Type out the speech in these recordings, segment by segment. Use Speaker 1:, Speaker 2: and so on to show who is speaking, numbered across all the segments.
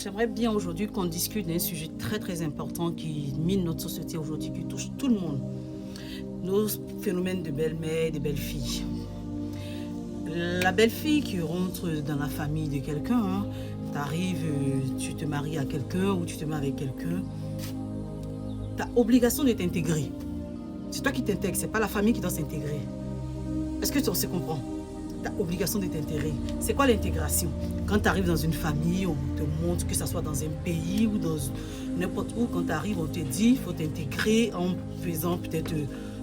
Speaker 1: J'aimerais bien aujourd'hui qu'on discute d'un sujet très très important qui mine notre société aujourd'hui, qui touche tout le monde. Nos phénomènes de belle-mère et de belle-fille. La belle-fille qui rentre dans la famille de quelqu'un, hein, t'arrives, tu te maries à quelqu'un ou tu te mets avec quelqu'un, tu as obligation de t'intégrer. C'est toi qui t'intègres, c'est pas la famille qui doit s'intégrer. Est-ce que tu se comprends? Tu as obligation de t'intégrer. C'est quoi l'intégration? Quand tu arrives dans une famille, on te montre que ce soit dans un pays ou dans n'importe où, quand tu arrives, on te dit il faut t'intégrer en faisant peut-être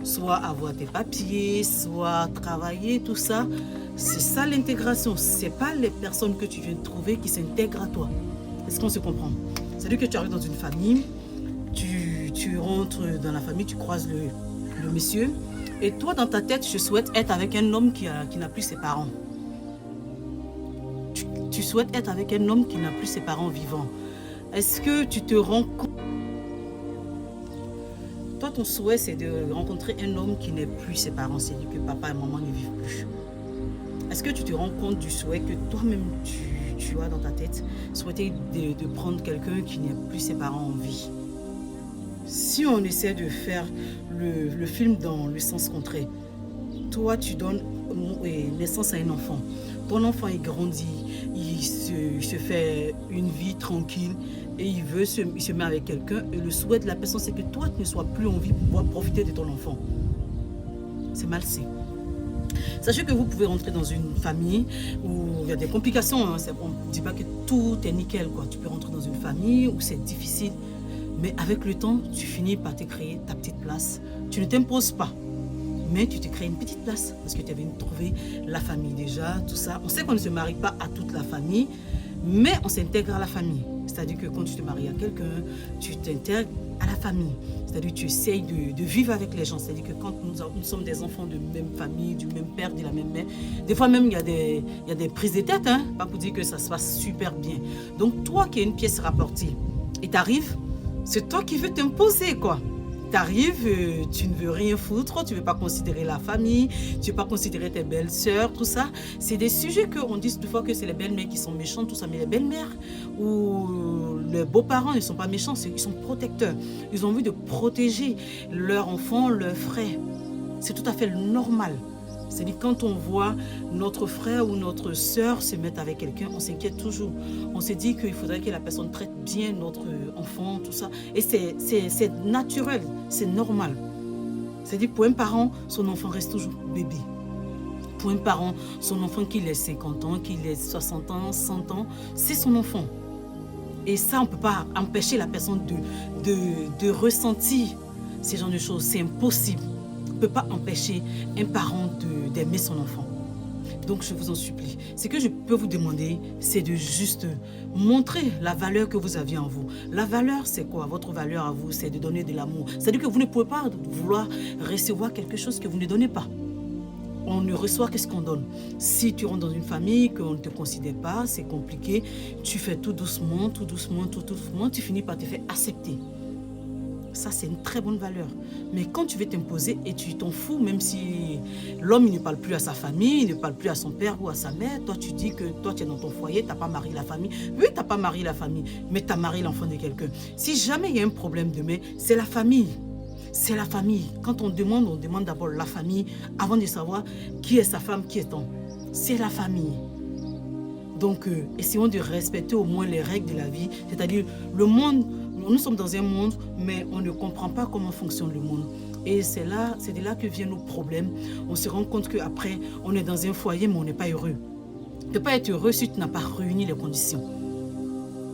Speaker 1: soit avoir tes papiers, soit travailler, tout ça. C'est ça l'intégration. Ce n'est pas les personnes que tu viens de trouver qui s'intègrent à toi. Est-ce qu'on se comprend? C'est-à-dire que tu arrives dans une famille, tu rentres dans la famille, tu croises le monsieur, et toi, dans ta tête, je souhaite être avec un homme qui n'a plus ses parents. Tu souhaites être avec un homme qui n'a plus ses parents vivants. Est-ce que tu te rends compte? Toi, ton souhait, c'est de rencontrer un homme qui n'est plus ses parents, c'est-à-dire que papa et maman ne vivent plus. Est-ce que tu te rends compte du souhait que toi-même tu as dans ta tête, souhaiter de prendre quelqu'un qui n'a plus ses parents en vie? Si on essaie de faire le film dans le sens contraire, toi tu donnes naissance à un enfant. Ton enfant il grandit, il se fait une vie tranquille et il se met avec quelqu'un et le souhait de la personne c'est que toi tu ne sois plus en vie pour pouvoir profiter de ton enfant. C'est malsain. Sachez que vous pouvez rentrer dans une famille où il y a des complications. Hein. On ne dit pas que tout est nickel, quoi. Tu peux rentrer dans une famille où c'est difficile. Mais avec le temps, tu finis par te créer ta petite place. Tu ne t'imposes pas, mais tu te crées une petite place parce que tu avais trouvé la famille déjà, tout ça. On sait qu'on ne se marie pas à toute la famille, mais on s'intègre à la famille. C'est-à-dire que quand tu te maries à quelqu'un, tu t'intègres à la famille. C'est-à-dire que tu essayes de vivre avec les gens. C'est-à-dire que quand nous sommes des enfants de même famille, du même père, de la même mère, des fois même il y a des prises de tête, hein, pas pour dire que ça se passe super bien. Donc toi qui es une pièce rapportée et tu arrives, c'est toi qui veux t'imposer, quoi. Tu arrives, tu ne veux rien foutre, tu ne veux pas considérer la famille, tu ne veux pas considérer tes belles-sœurs, tout ça. C'est des sujets qu'on dit toutefois que c'est les belles-mères qui sont méchantes, tout ça. Mais les belles-mères ou les beaux-parents, ils ne sont pas méchants, ils sont protecteurs. Ils ont envie de protéger leur enfant, leur frère. C'est tout à fait normal. C'est-à-dire quand on voit notre frère ou notre sœur se mettre avec quelqu'un, on s'inquiète toujours. On se dit qu'il faudrait que la personne traite bien notre enfant, tout ça. Et c'est naturel, c'est normal. C'est-à-dire pour un parent, son enfant reste toujours bébé. Pour un parent, son enfant qu'il ait 50 ans, qu'il ait 60 ans, 100 ans, c'est son enfant. Et ça, on ne peut pas empêcher la personne de ressentir ce genre de choses. C'est impossible. On ne peut pas empêcher un parent d'aimer son enfant. Donc je vous en supplie. Ce que je peux vous demander, c'est de juste montrer la valeur que vous aviez en vous. La valeur, c'est quoi? Votre valeur à vous, c'est de donner de l'amour. C'est-à-dire que vous ne pouvez pas vouloir recevoir quelque chose que vous ne donnez pas. On ne reçoit que ce qu'on donne. Si tu rentres dans une famille, qu'on ne te considère pas, c'est compliqué. Tu fais tout doucement, tout doucement, tout doucement, tu finis par te faire accepter. Ça, c'est une très bonne valeur. Mais quand tu veux t'imposer et tu t'en fous, même si l'homme ne parle plus à sa famille, il ne parle plus à son père ou à sa mère, toi, tu dis que toi, tu es dans ton foyer, tu n'as pas marié la famille. Oui, tu n'as pas marié la famille, mais tu as marié l'enfant de quelqu'un. Si jamais il y a un problème demain, c'est la famille. C'est la famille. Quand on demande d'abord la famille avant de savoir qui est sa femme, qui est ton. C'est la famille. Donc, essayons de respecter au moins les règles de la vie, c'est-à-dire le monde. Nous sommes dans un monde, mais on ne comprend pas comment fonctionne le monde. Et c'est de là que viennent nos problèmes. On se rend compte qu'après, on est dans un foyer, mais on n'est pas heureux. Tu ne peux pas être heureux si tu n'as pas réuni les conditions.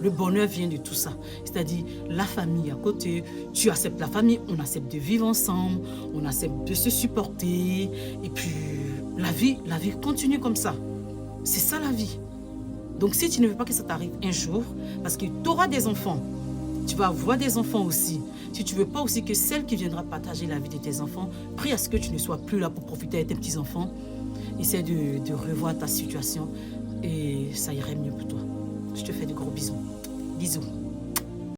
Speaker 1: Le bonheur vient de tout ça. C'est-à-dire la famille à côté, tu acceptes la famille, on accepte de vivre ensemble, on accepte de se supporter. Et puis, la vie continue comme ça. C'est ça la vie. Donc si tu ne veux pas que ça t'arrive un jour, parce que tu auras des enfants, tu vas avoir des enfants aussi. Si tu ne veux pas aussi que celle qui viendra partager la vie de tes enfants, prie à ce que tu ne sois plus là pour profiter de tes petits-enfants. Essaie de revoir ta situation et ça irait mieux pour toi. Je te fais de gros bisous. Bisous.